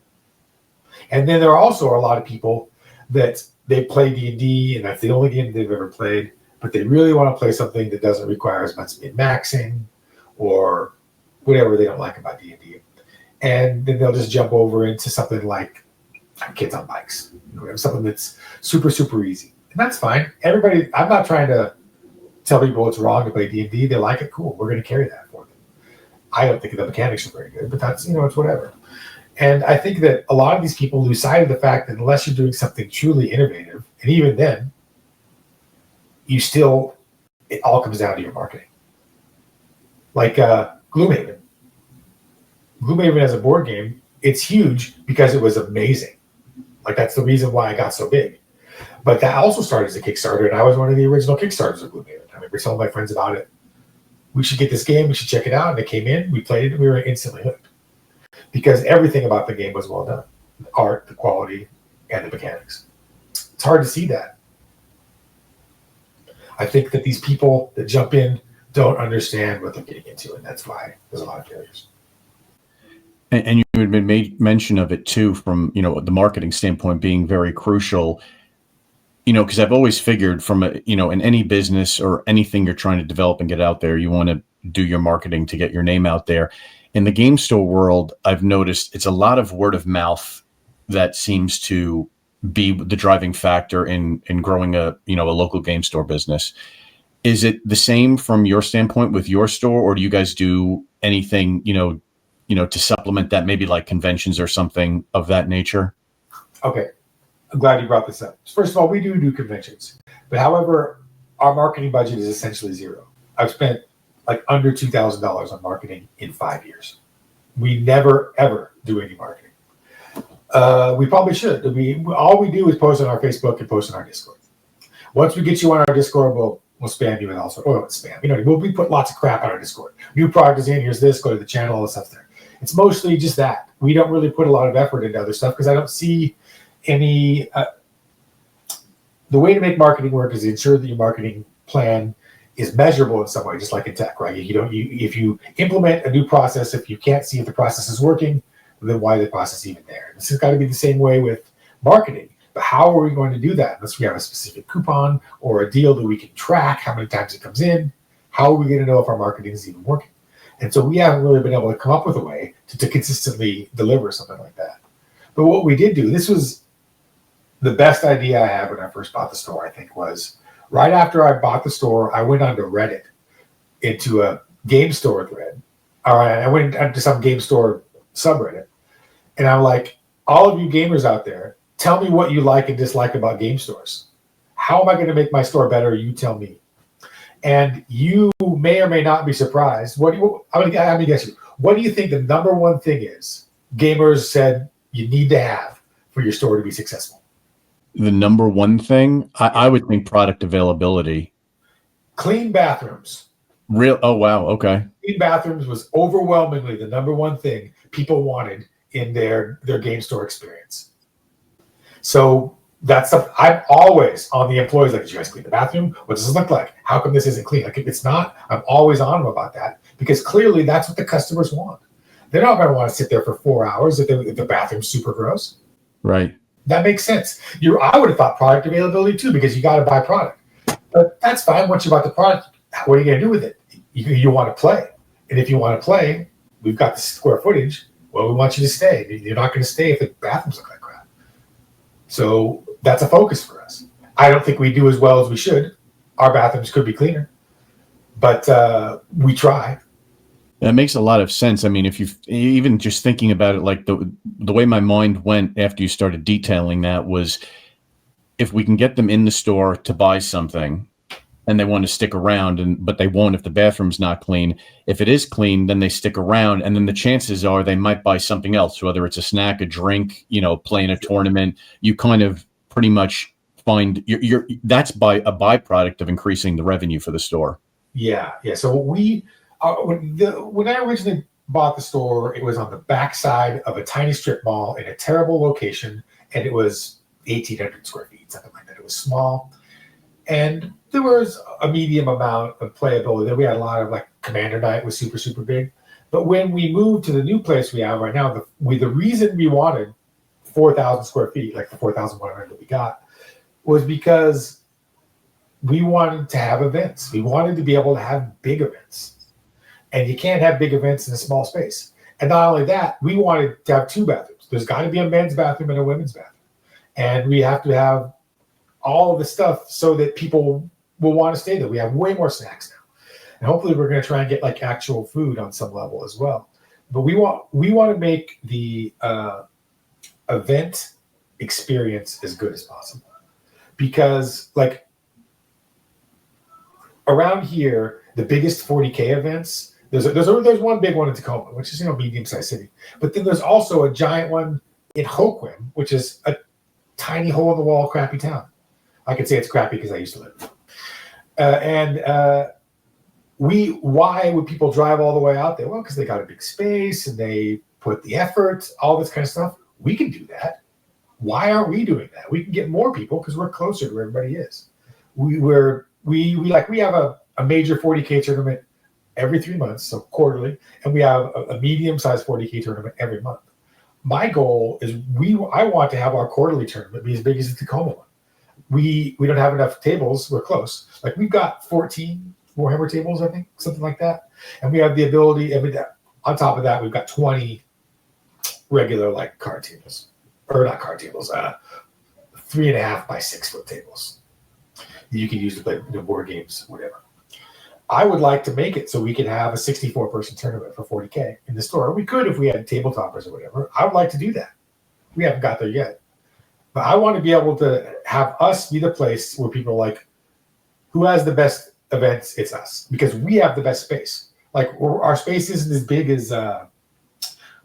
And then there are also a lot of people that they play D&D, and that's the only game they've ever played, but they really want to play something that doesn't require as much min-maxing or whatever they don't like about D&D. And then they'll just jump over into something like Kids on Bikes, something that's super, super easy. And that's fine. I'm not trying to tell people it's wrong to play D&D. They like it, cool. We're going to carry that for them. I don't think the mechanics are very good, but that's, it's whatever. And I think that a lot of these people lose sight of the fact that unless you're doing something truly innovative, and even then, it all comes down to your marketing. Like Gloomhaven. Gloomhaven as a board game, it's huge because it was amazing. Like, that's the reason why it got so big. But that also started as a Kickstarter, and I was one of the original Kickstarters of Gloomhaven. I remember telling my friends about it. We should get this game, we should check it out. And they came in, we played it, and we were instantly hooked. Because everything about the game was well done. The art, the quality, and the mechanics. It's hard to see that. I think that these people that jump in don't understand what they're getting into, and that's why there's a lot of failures. And you had made mention of it too, from the marketing standpoint being very crucial. Because I've always figured from in any business or anything you're trying to develop and get out there, you want to do your marketing to get your name out there. In the game store world, I've noticed it's a lot of word of mouth that seems to be the driving factor in growing a local game store business. Is it the same from your standpoint with your store, or do you guys do anything to supplement that, maybe like conventions or something of that nature? Okay, I'm glad you brought this up. First of all, we do conventions, but however, our marketing budget is essentially zero. I've spent like under $2,000 on marketing in 5 years. We never ever do any marketing. We probably should. All we do is post on our Facebook and post on our Discord. Once we get you on our Discord, we'll spam you with all sorts. Well, spam. We put lots of crap on our Discord. New product is in. Here's this. Go to the channel. All the stuff there. It's mostly just that. We don't really put a lot of effort into other stuff because I don't see any. The way to make marketing work is to ensure that your marketing plan is measurable in some way, just like in tech, right? If you implement a new process, if you can't see if the process is working, then why is the process even there? This has got to be the same way with marketing. But how are we going to do that unless we have a specific coupon or a deal that we can track how many times it comes in? How are we going to know if our marketing is even working? And so we haven't really been able to come up with a way to consistently deliver something like that. But what we did do, this was the best idea I had when I first bought the store, I think, was right after I bought the store, I went onto Reddit into a game store thread. All right, I went into some game store subreddit, and I'm like, all of you gamers out there, tell me what you like and dislike about game stores. How am I going to make my store better? You tell me. And you may or may not be surprised. I'm going to guess you. What do you think the number one thing is gamers said you need to have for your store to be successful? The number one thing, I would think product availability. Clean bathrooms. Oh, wow. Okay. Clean bathrooms was overwhelmingly the number one thing people wanted in their game store experience. So that's stuff I'm always on the employees, like, did you guys clean the bathroom? What does this look like? How come this isn't clean? Like, if it's not, I'm always on them about that because clearly that's what the customers want. They're not going to want to sit there for 4 hours if the bathroom's super gross. Right. That makes sense. I would have thought product availability too, because you got to buy product. But that's fine. Once you buy the product, what are you going to do with it? You want to play. And if you want to play, we've got the square footage. Well, we want you to stay. You're not going to stay if the bathrooms look like crap. So that's a focus for us. I don't think we do as well as we should. Our bathrooms could be cleaner, but we try. That makes a lot of sense. I mean, if you even just thinking about it, like the way my mind went after you started detailing that was, if we can get them in the store to buy something and they want to stick around, but they won't if the bathroom's not clean. If it is clean, then they stick around, and then the chances are they might buy something else, whether it's a snack, a drink, play in a tournament. You kind of pretty much find that's by a byproduct of increasing the revenue for the store. Yeah. So when I originally bought the store, it was on the backside of a tiny strip mall in a terrible location, and it was 1,800 square feet, something like that. It was small, and there was a medium amount of playability. Then we had a lot of, like, Commander Night was super, super big. But when we moved to the new place we have right now, the reason we wanted 4,000 square feet, like the 4,100 that we got, was because we wanted to have events. We wanted to be able to have big events. And you can't have big events in a small space. And not only that, we wanted to have 2 bathrooms. There's got to be a men's bathroom and a women's bathroom. And we have to have all of the stuff so that people will want to stay there. We have way more snacks now. And hopefully we're going to try and get, like, actual food on some level as well. But we want to make the event experience as good as possible. Because, like, around here, the biggest 40K events, there's one big one in Tacoma, which is, medium-sized city. But then there's also a giant one in Hoquiam, which is a tiny hole-in-the-wall crappy town. I could say it's crappy because I used to live there. Why would people drive all the way out there? Well, because they got a big space and they put the effort, all this kind of stuff. We can do that. Why aren't we doing that? We can get more people because we're closer to where everybody is. We have a major 40K tournament every 3 months, so quarterly, and we have a medium-sized 40K tournament every month. My goal is I want to have our quarterly tournament be as big as the Tacoma one. We don't have enough tables. We're close. Like, we've got 14 Warhammer tables, I think, something like that, and we have the ability. On top of that, we've got 20 regular, like, card tables, or not card tables, 3.5 by 6 foot tables. You can use to play board games, whatever. I would like to make it so we can have a 64-person tournament for 40K in the store. We could if we had tabletoppers or whatever. I would like to do that. We haven't got there yet. But I want to be able to have us be the place where people are like, who has the best events? It's us. Because we have the best space. Like, our space isn't as big as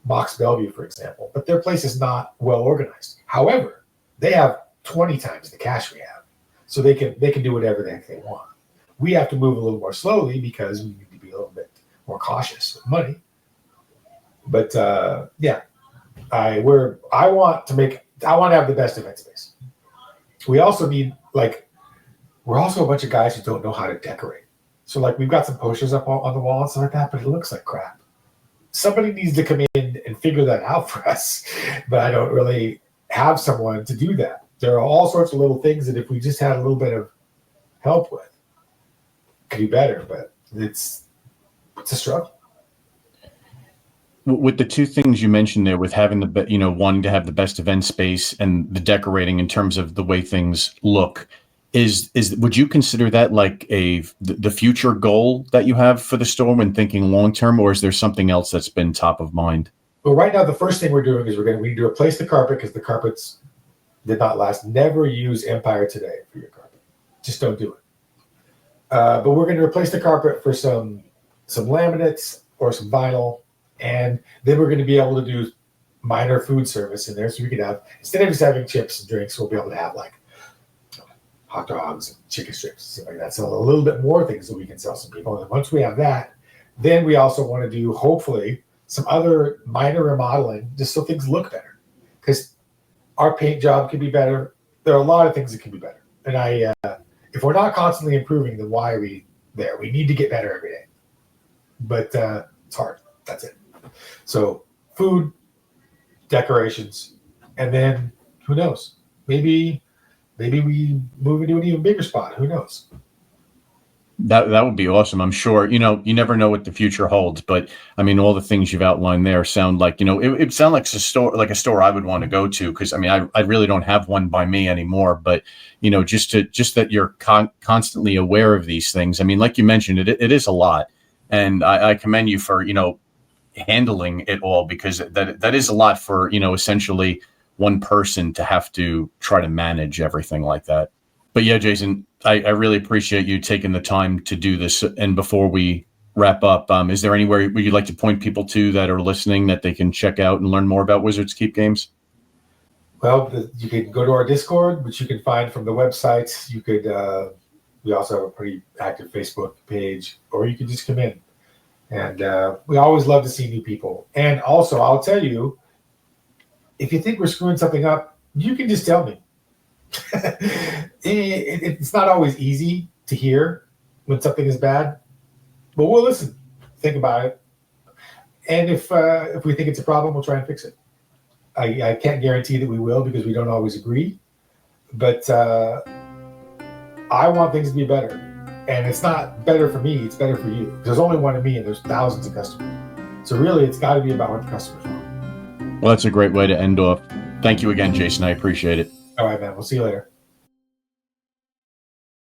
Mox Bellevue, for example, but their place is not well organized. However, they have 20 times the cash we have. So they can do whatever the heck they want. We have to move a little more slowly because we need to be a little bit more cautious with money. But I want to have the best event space. We also need, like, we're also a bunch of guys who don't know how to decorate. So, like, we've got some posters up on the wall and stuff like that, but it looks like crap. Somebody needs to come in and figure that out for us. But I don't really have someone to do that. There are all sorts of little things that if we just had a little bit of help with, could be better, but it's a struggle. With the two things you mentioned there, with having wanting to have the best event space and the decorating in terms of the way things look, would you consider that like the future goal that you have for the store when thinking long term, or is there something else that's been top of mind? Well, right now the first thing we're doing is we need to replace the carpet because the carpets did not last. Never use Empire Today for your carpet. Just don't do it. But we're going to replace the carpet for some laminates or some vinyl, and then we're going to be able to do minor food service in there. So we could have, instead of just having chips and drinks, we'll be able to have like hot dogs and chicken strips, stuff like that. So a little bit more things that we can sell some people. And then once we have that, then we also want to do hopefully some other minor remodeling just so things look better. Because our paint job could be better. There are a lot of things that can be better. And if we're not constantly improving, then why are we there? We need to get better every day. But it's hard. That's it. So food, decorations, and then who knows? Maybe we move into an even bigger spot. Who knows? That would be awesome. I'm sure, you never know what the future holds, but I mean, all the things you've outlined there sound like, it sounds like a store I would want to go to. Cause I mean, I really don't have one by me anymore, but just that you're constantly aware of these things. I mean, like you mentioned, it is a lot, and I commend you for, handling it all, because that is a lot for, essentially one person to have to try to manage everything like that. But yeah, Jason, I really appreciate you taking the time to do this. And before we wrap up, is there anywhere you'd like to point people to that are listening that they can check out and learn more about Wizards Keep games? Well, you can go to our Discord, which you can find from the website. You could, we also have a pretty active Facebook page, or you could just come in. And we always love to see new people. And also, I'll tell you, if you think we're screwing something up, you can just tell me. It's not always easy to hear when something is bad, but we'll listen, think about it, and if we think it's a problem, we'll try and fix it. I can't guarantee that we will, because we don't always agree, but I want things to be better, and it's not better for me, it's better for you. There's only one of me, and there's thousands of customers, so really it's got to be about what the customers want. Well, that's a great way to end off. Thank you again, Jason. I appreciate it. All right, man. We'll see you later.